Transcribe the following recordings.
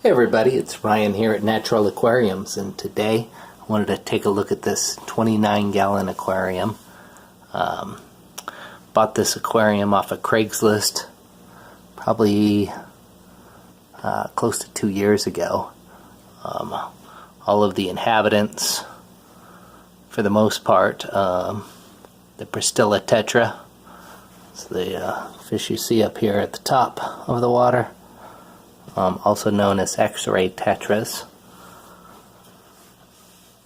Hey everybody, it's Ryan here at Natural Aquariums, and today I wanted to take a look at this 29-gallon aquarium. Bought this aquarium off of Craigslist probably close to 2 years ago. All of the inhabitants, for the most part, the Pristilla tetra, it's the fish you see up here at the top of the water. Also known as X-ray tetras.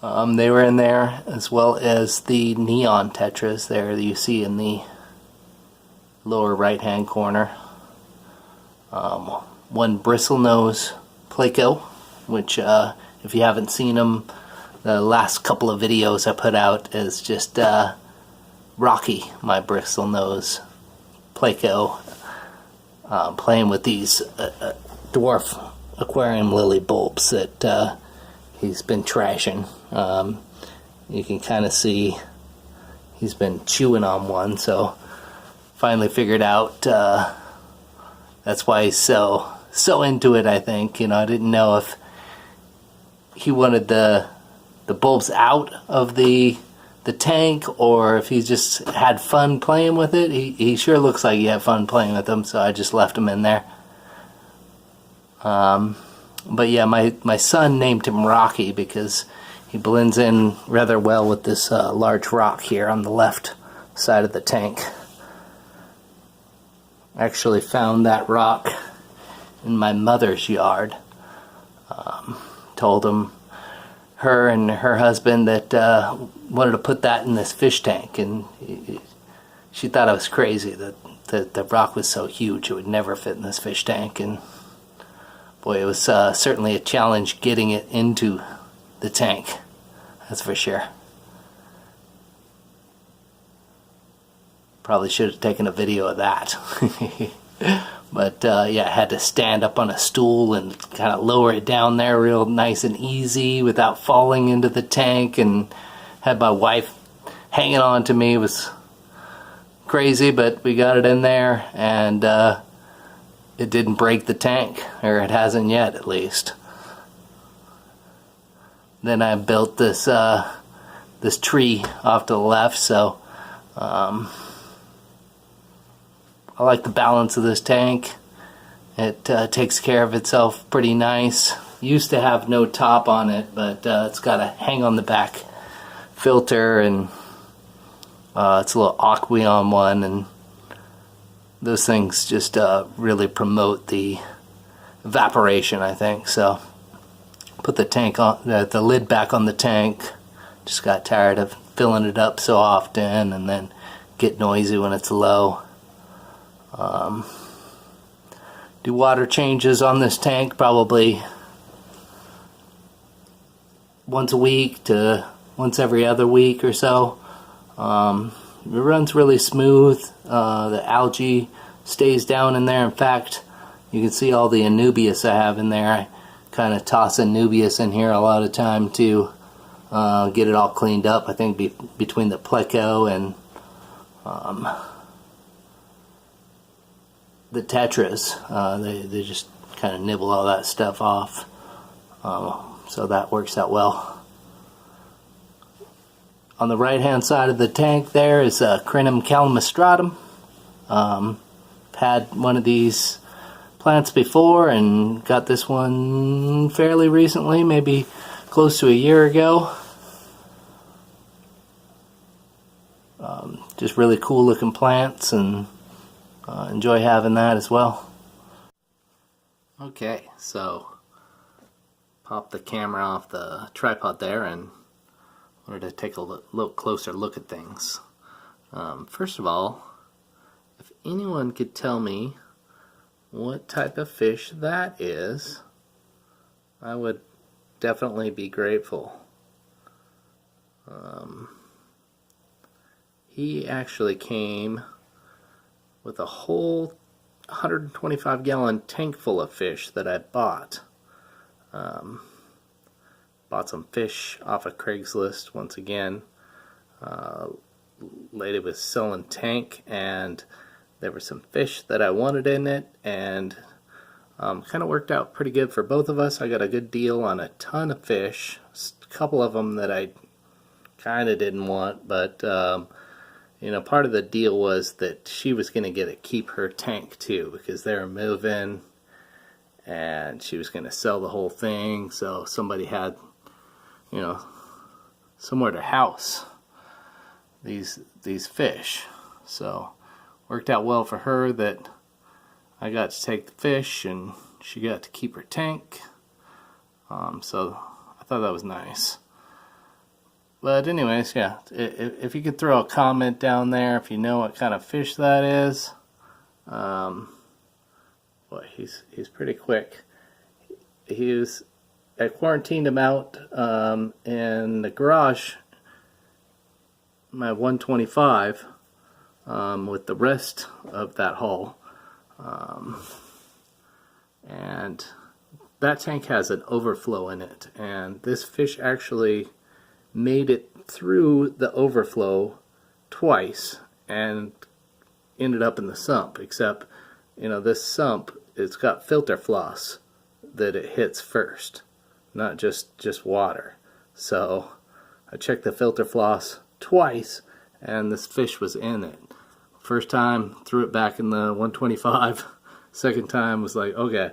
They were in there, as well as the neon tetras there that you see in the lower right hand corner. One bristlenose pleco, which if you haven't seen them, the last couple of videos I put out is just Rocky, my bristlenose pleco, playing with these dwarf aquarium lily bulbs that he's been trashing. You can kind of see he's been chewing on one, so finally figured out that's why he's so into it. I think, I didn't know if he wanted the bulbs out of the tank or if he just had fun playing with it. He sure looks like he had fun playing with them, so I just left him in there. But yeah, my son named him Rocky because he blends in rather well with this large rock here on the left side of the tank. I actually found that rock in my mother's yard. Told her and her husband that wanted to put that in this fish tank, and she thought I was crazy that the rock was so huge it would never fit in this fish tank. And boy, it was certainly a challenge getting it into the tank, that's for sure. Probably should have taken a video of that. But yeah, I had to stand up on a stool and kind of lower it down there real nice and easy without falling into the tank, and had my wife hanging on to me. It was crazy, but we got it in there, and it didn't break the tank, or it hasn't yet, at least. Then I built this this tree off to the left, so I like the balance of this tank. It takes care of itself pretty nice. Used to have no top on it, but it's got a hang on the back filter, and it's a little aquarium one, and those things just really promote the evaporation, I think. So put the tank on, the lid back on the tank. Just got tired of filling it up so often and then get noisy when it's low. Do water changes on this tank probably once a week to once every other week or so. It runs really smooth. The algae stays down in there. In fact, you can see all the Anubias I have in there. I kind of toss Anubias in here a lot of time to get it all cleaned up. I think between the pleco and the tetras, they just kind of nibble all that stuff off. So that works out well. On the right hand side of the tank there is Crinum calamastratum. Had one of these plants before and got this one fairly recently, maybe close to a year ago. Just really cool looking plants, and enjoy having that as well. Okay, so pop the camera off the tripod there and wanted to take a little closer look at things. First of all, if anyone could tell me what type of fish that is, I would definitely be grateful. He actually came with a whole 125-gallon tank full of fish that I bought. Bought some fish off of Craigslist once again. Lady was selling tank, and there were some fish that I wanted in it, and Kind of worked out pretty good for both of us. I got a good deal on a ton of fish, a couple of them that I kind of didn't want, but you know, part of the deal was that she was going to get to keep her tank too, because they were moving and she was going to sell the whole thing, so somebody had, you know, somewhere to house these fish. So worked out well for her that I got to take the fish and she got to keep her tank. So I thought that was nice. But anyways, yeah, if you could throw a comment down there if you know what kind of fish that is. Boy, he's pretty quick. I quarantined him out in the garage, my 125, with the rest of that haul. And that tank has an overflow in it, and this fish actually made it through the overflow twice and ended up in the sump, except, you know, this sump, it's got filter floss that it hits first, not just water. So I checked the filter floss twice and this fish was in it. First time, threw it back in the 125. Second time was like, okay,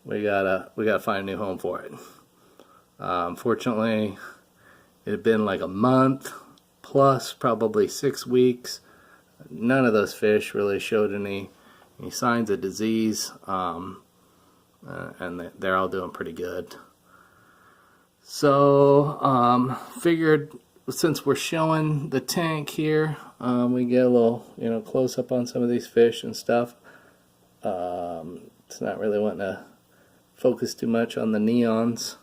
we gotta find a new home for it. Fortunately, it had been like a month plus, probably 6 weeks. None of those fish really showed any signs of disease, and they're all doing pretty good. So figured, since we're showing the tank here, we get a little, you know, close up on some of these fish and stuff. It's not really wanting to focus too much on the neons.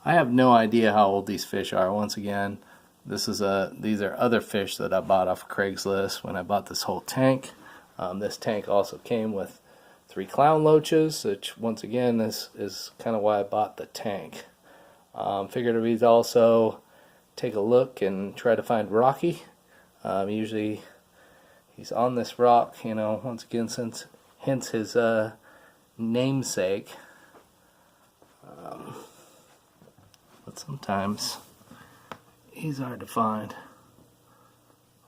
I have no idea how old these fish are. Once again, these are other fish that I bought off Craigslist when I bought this whole tank. This tank also came with 3 clown loaches, which once again is kind of why I bought the tank. Figured we'd also take a look and try to find Rocky. Usually he's on this rock, you know, once again, hence his namesake. But sometimes he's hard to find.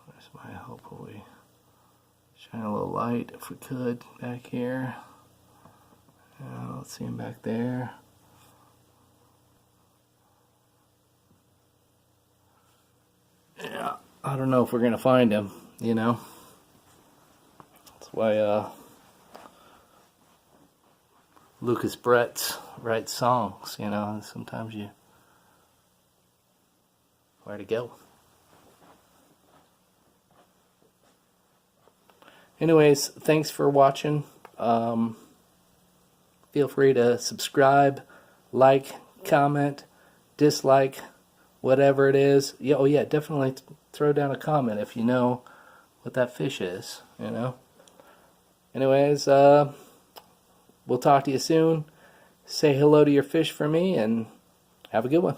Where's my, hopefully shine a little light if we could back here. Let's see him back there. Yeah, I don't know if we're gonna find him, you know. That's why Lucas Brett writes songs, you know, and sometimes you, where to go. Anyways, thanks for watching. Feel free to subscribe, like, comment, dislike, whatever it is. Yeah, oh yeah, definitely throw down a comment if you know what that fish is, you know. Anyways, we'll talk to you soon. Say hello to your fish for me and have a good one.